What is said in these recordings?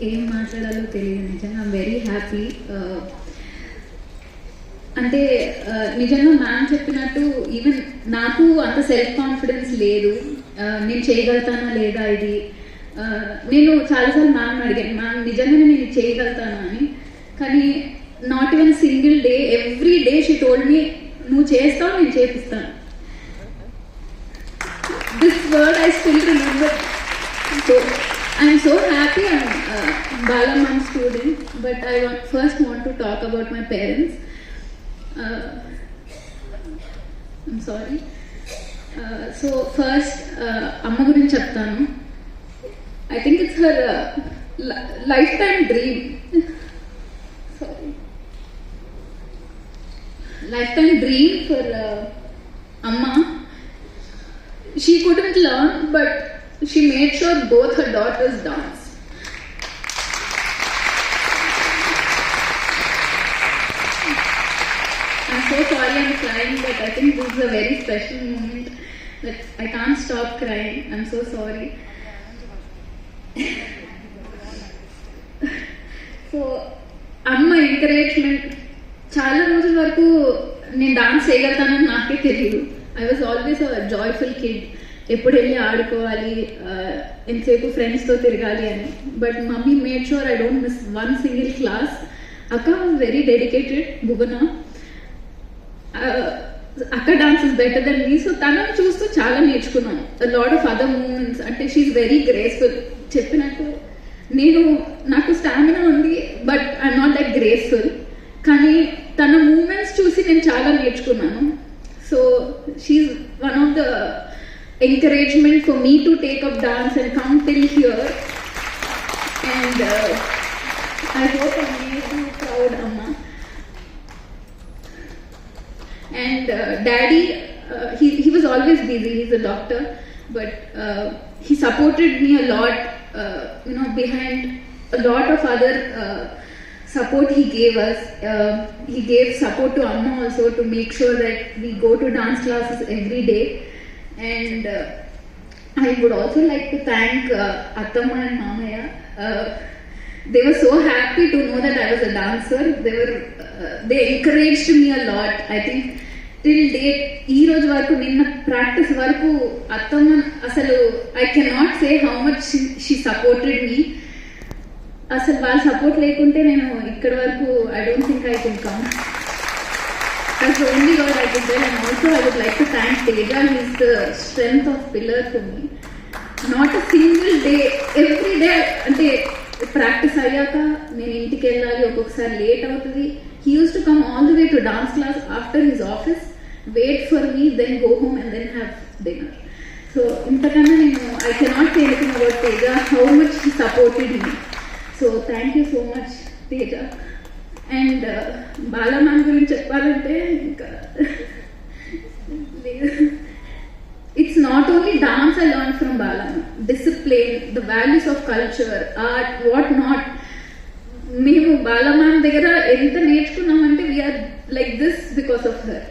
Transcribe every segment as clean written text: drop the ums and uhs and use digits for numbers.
ఏం మాట్లాడాలో తెలియదు. నిజంగా ఐమ్ వెరీ హ్యాపీ. అంటే నిజంగా మ్యామ్ చెప్పినట్టు ఈవెన్ నాకు అంత సెల్ఫ్ కాన్ఫిడెన్స్ లేదు, నేను చేయగలుగుతానా లేదా ఇది. నేను చాలాసార్లు మ్యామ్ అడిగాను, మ్యామ్ నిజంగానే నేను చేయగలుగుతానా అని. కానీ not even single day, every day she told me నువ్వు చేస్తావు, నేను చేపిస్తాను. This word I still remember. So I'm so happy I'm Bala Ma'am student, but I first want to talk about my parents. I'm sorry. So first, Amma gurinchi cheptanu. I think it's her lifetime dream. Sorry. Lifetime dream for Amma. She couldn't learn, but she made sure both her daughters dance. I'm so sorry I'm crying, but I think this is a very special moment that I can't stop crying. I'm so sorry. So, Amma encouragement. చాలా రోజుల వరకు నేను dance చేయగలుగుతానని నాకే తెలియదు. I was always a joyful kid. ఎప్పుడు వెళ్ళి ఆడుకోవాలి, ఎంతసేపు ఫ్రెండ్స్తో తిరగాలి అని. But mummy made sure I don't miss one single class. అక్క వాజ్ వెరీ డెడికేటెడ్, భువన. అక్క dance is better than me. So తనని చూస్తూ చాలా నేర్చుకున్నాను. Lot of other moments. అంటే షీఈ్ వెరీ గ్రేస్ఫుల్. చెప్పినట్టు నాకు స్టామినా ఉంది, but I'm not that graceful. కానీ తన మూమెంట్స్ చూసి నేను చాలా నేర్చుకున్నాను. So she's one of the encouragement for me to take up dance and come till here. And I hope I made you proud, Amma. And Daddy, he was always busy. He's a doctor, but he supported me a lot. Behind a lot of other support he gave us. He gave support to Amma also to make sure that we go to dance classes every day. And I would also like to thank Attamma and Mamaya. They were so happy to know that I was a dancer. They encouraged me a lot. I think till date, ee roju varaku ninna practice varaku Attamma asalu I cannot say how much she supported me. Asalu vaal support lekunte nenu ikkada varaku I don't think I could come. That's the only word I could tell. And also I would like to thank Teja. He is the strength of pillar for me. Not a single day, every day, ante practice ayyaka nenu intiki ellali, okkokasari late avutadi. He used to come all the way to dance class after his office, wait for me, then go home and then have dinner. So intakanna I cannot say anything about Teja, how much he supported me. So thank you so much, Teja. And Bala ma'am గురించి చెప్పాలంటే ఇంకా it's not only dance I learn from Bala ma'am. Discipline, the values of culture, art, what not. మేము Bala ma'am దగ్గర ఎంత నేర్చుకున్నామంటే we're like this because of her.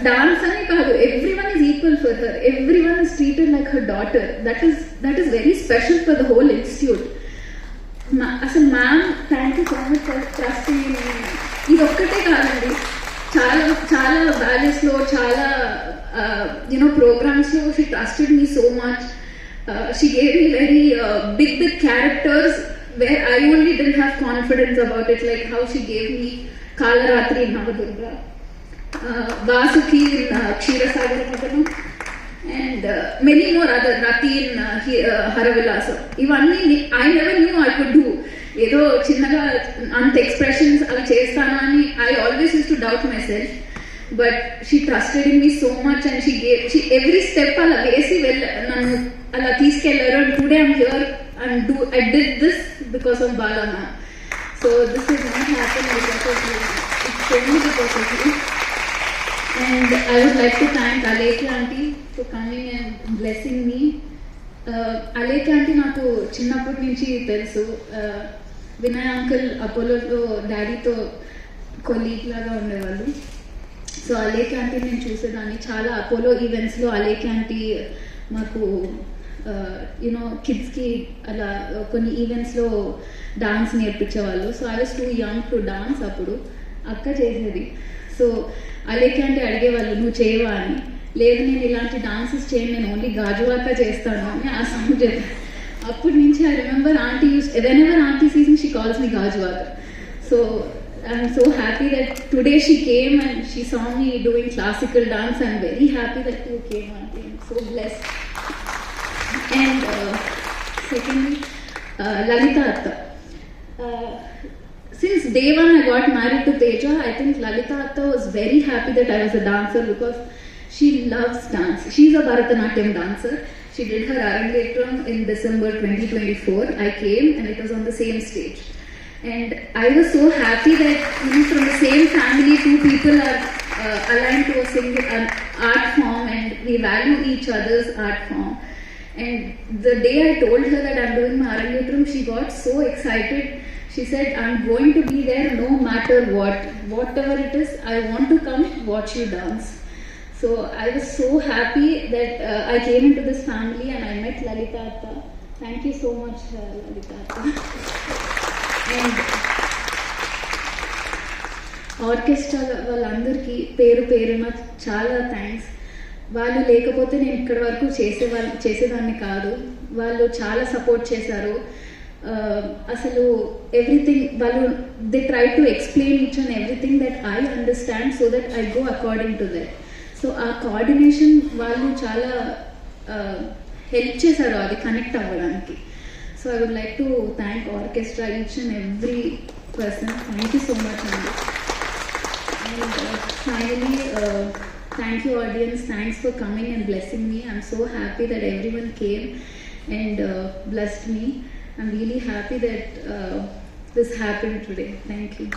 Dance అని కాదు, every one is equal for her. Every one is treated like her daughter. That is very special for the whole institute. అసలు ma'am thank you so much for trusting me. ఇది ఒక్కటే కాదండి, చాలా చాలా వాల్యూస్లో, చాలా ప్రోగ్రామ్స్లో she trusted me so much. She gave me very big characters where I only didn't have confidence about it. Like how she gave me Kalaratri in Navadurga, Vasuki in Ksheerasagara Matham, and many more other, Rati in Haravilasa. ఇవన్నీ I never knew I could do. ఏదో చిన్నగా అంత expressions అలా చేస్తానా అని I always used to doubt myself, but she trusted in me so much and she every step అలా వేసి నన్ను అలా తీసుకెళ్లారు. And today I'm here and I did this because of Bala ma'am. So this is not happened because of you. It's only because of you. And I would like to thank Alekya aunty for coming and blessing me. Alekya aunty నాకు చిన్నప్పటి నుంచి తెలుసు. Vinay uncle అపోలోలో డాడీతో colleague లాగా ఉండేవాళ్ళు. So Alekhya aunty నేను చూసేదాన్ని చాలా. అపోలో ఈవెంట్స్లో అలేఖ్య ఆంటీ మాకు యూనో కిడ్స్కి అలా కొన్ని ఈవెంట్స్లో డాన్స్ నేర్పించేవాళ్ళు. So I was too young to dance. అప్పుడు అక్క చేసేది. సో అలేఖ్య అంటే అడిగేవాళ్ళు నువ్వు చేయవా అని. లేదు నేను ఇలాంటి డాన్సెస్ చేయను, నేను ఓన్లీ గాజువాక చేస్తాను అని ఆ సాంగ్ చేస్తాను. అప్పటి నుంచి I remember aunty use whenever auntie sees me she calls me Gajuwaka. So I'm so happy that today she came and she saw me doing classical dance. I'm very happy that you came, auntie. I'm so blessed. And secondly, Lalita Atta. Since day one I got married to Teja, I think Lalita Atta was very happy that I was a dancer because she loves dance. She's a Bharatanatyam dancer. She did her Arangetram in December 2024. I came and it was on the same stage. And I was so happy that from the same family, two people are aligned to a single art form and we value each other's art form. And the day I told her that I'm doing my Arangetram, she got so excited. She said, I'm going to be there no matter what. Whatever it is, I want to come watch you dance. So I was so happy that I came into this family and I met Lalita Atta. Thank you so much, Lalita Atta. And orchestra వాళ్ళందరికీ పేరు పేరున చాలా thanks. వాళ్ళు లేకపోతే నేను ఇక్కడి వరకు చేసేదాన్ని కాదు. వాళ్ళు చాలా సపోర్ట్ చేశారు. అసలు ఎవ్రీథింగ్ వాళ్ళు they try to explain each and everything that I understand so that I go according to that. So ఆ కోఆర్డినేషన్ వాళ్ళు చాలా హెల్ప్ చేశారు అది కనెక్ట్ అవ్వడానికి. So I would like to thank orchestra, each and every person. Thank you so much, Andy. And finally, thank you audience. Thanks for coming and blessing me. I'm so happy that everyone came and blessed me. I'm really happy that this happened today. Thank you.